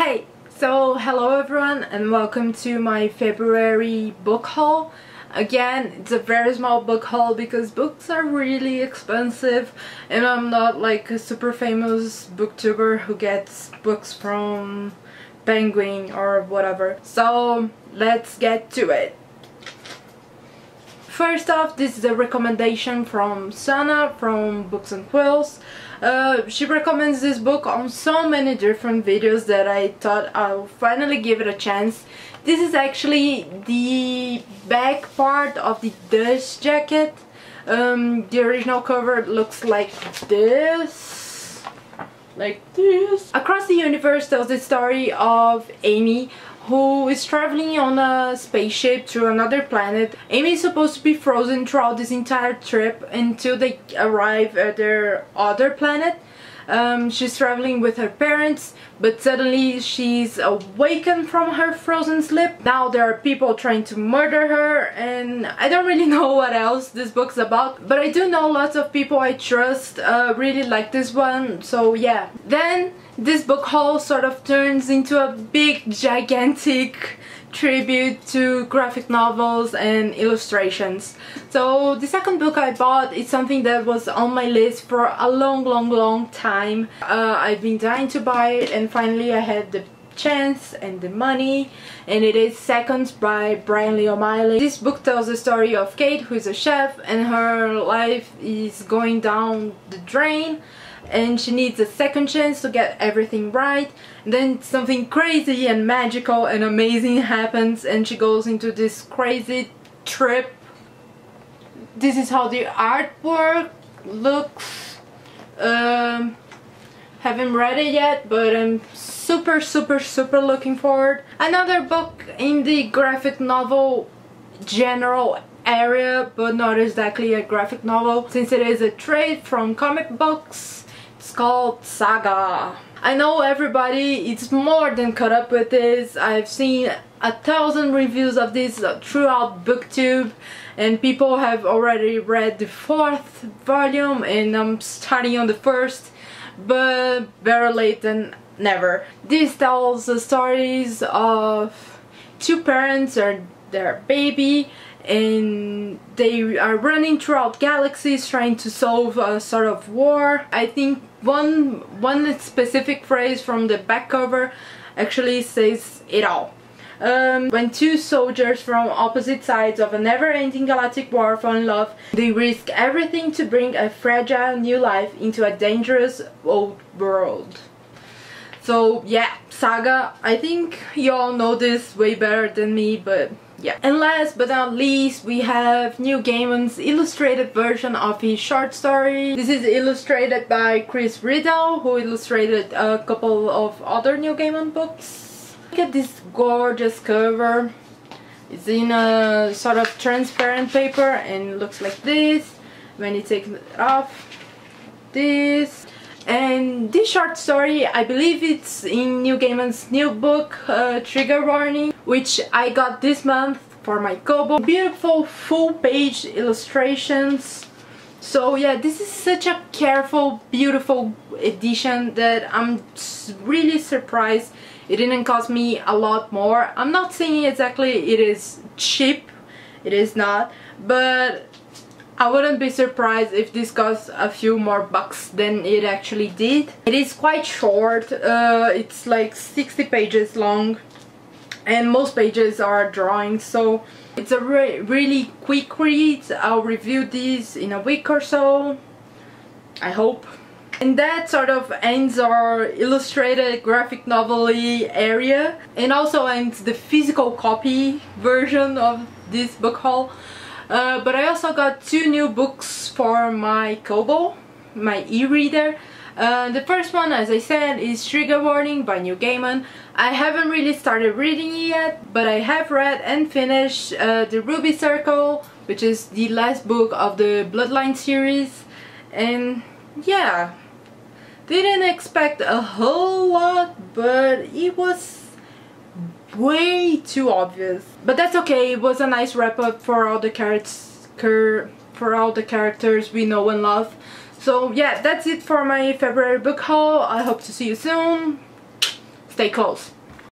Hey! So hello everyone and welcome to my February book haul. Again, it's a very small book haul because books are really expensive and I'm not like a super famous booktuber who gets books from Penguin or whatever. So let's get to it. First off, this is a recommendation from Sanne from Books and Quills. She recommends this book on so many different videos that I thought I'll finally give it a chance. This is actually the back part of the Dust jacket. The original cover looks like this. Across the Universe tells the story of Amy, who is traveling on a spaceship to another planet. Amy is supposed to be frozen throughout this entire trip until they arrive at their other planet. She's traveling with her parents, but suddenly she's awakened from her frozen sleep. Now there are people trying to murder her, and I don't really know what else this book's about, but I do know lots of people I trust really like this one, so yeah. Then this book haul sort of turns into a big gigantic tribute to graphic novels and illustrations. So the second book I bought is something that was on my list for a long time. I've been dying to buy it and finally I had the chance and the money, and it is Seconds by Bryan. This book tells the story of Kate, who is a chef, and her life is going down the drain and she needs a second chance to get everything right. And then something crazy and magical and amazing happens and she goes into this crazy trip. This is how the artwork looks. Haven't read it yet, but I'm super looking forward. Another book in the graphic novel general area, but not exactly a graphic novel since it is a trade from comic books. It's called Saga. I know everybody is more than caught up with this. I've seen 1,000 reviews of this throughout BookTube and people have already read the 4th volume and I'm starting on the 1st, but better late than never. This tells the stories of two parents and their baby, and they are running throughout galaxies trying to solve a sort of war. I think one specific phrase from the back cover actually says it all. When two soldiers from opposite sides of a never-ending galactic war fall in love, they risk everything to bring a fragile new life into a dangerous old world. So yeah, Saga. I think you all know this way better than me, but yeah. And last but not least, we have Neil Gaiman's illustrated version of his short story. This is illustrated by Riddell, who illustrated a couple of other Neil Gaiman books. Look at this gorgeous cover. It's in a sort of transparent paper and it looks like this. When you take it off, this. And this short story, I believe it's in Neil Gaiman's new book, Trigger Warning, which I got this month for my Kobo. Beautiful full page illustrations. So yeah, this is such a careful, beautiful edition that I'm really surprised it didn't cost me a lot more. I'm not saying exactly it is cheap, it is not, but I wouldn't be surprised if this cost a few more bucks than it actually did. It is quite short, it's like 60 pages long and most pages are drawings, so it's a really quick read. I'll review this in a week or so, I hope. And that sort of ends our illustrated graphic novel-y area and also ends the physical copy version of this book haul. But I also got 2 new books for my Kobo, my e-reader. The first one, as I said, is Trigger Warning by Neil Gaiman. I haven't really started reading it yet, but I have read and finished the Ruby Circle, which is the last book of the Bloodlines series. And yeah, didn't expect a whole lot, but it was way too obvious. But that's okay, it was a nice wrap up for all the characters we know and love. So yeah, that's it for my February book haul. I hope to see you soon. stay close.